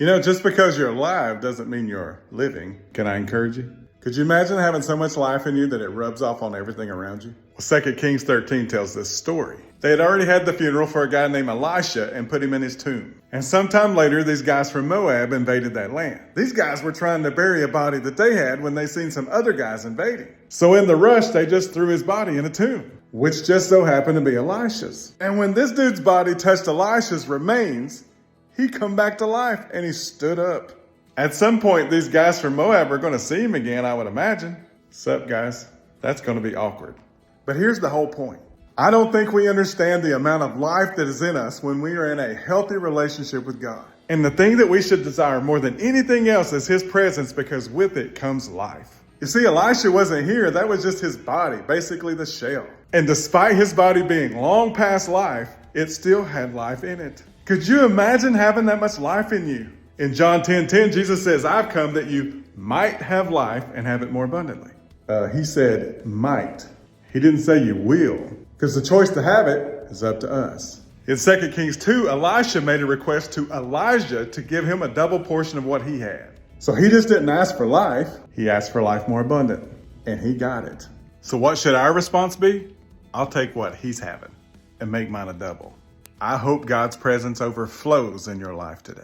You know, just because you're alive doesn't mean you're living. Can I encourage you? Could you imagine having so much life in you that it rubs off on everything around you? Well, 2 Kings 13 tells this story. They had already had the funeral for a guy named Elisha and put him in his tomb. And sometime later, these guys from Moab invaded that land. These guys were trying to bury a body that they had when they seen some other guys invading. So in the rush, they just threw his body in a tomb, which just so happened to be Elisha's. And when this dude's body touched Elisha's remains, he come back to life and he stood up. At some point, these guys from Moab are going to see him again, I would imagine. Sup, guys? That's going to be awkward. But here's the whole point. I don't think we understand the amount of life that is in us when we are in a healthy relationship with God. And the thing that we should desire more than anything else is his presence, because with it comes life. You see, Elisha wasn't here. That was just his body, basically the shell. And despite his body being long past life, it still had life in it. Could you imagine having that much life in you? In John 10:10, Jesus says, I've come that you might have life and have it more abundantly. He said might. He didn't say you will, because the choice to have it is up to us. In 2 Kings 2, Elisha made a request to Elijah to give him a double portion of what he had. So he just didn't ask for life. He asked for life more abundant, and he got it. So what should our response be? I'll take what he's having and make mine a double. I hope God's presence overflows in your life today.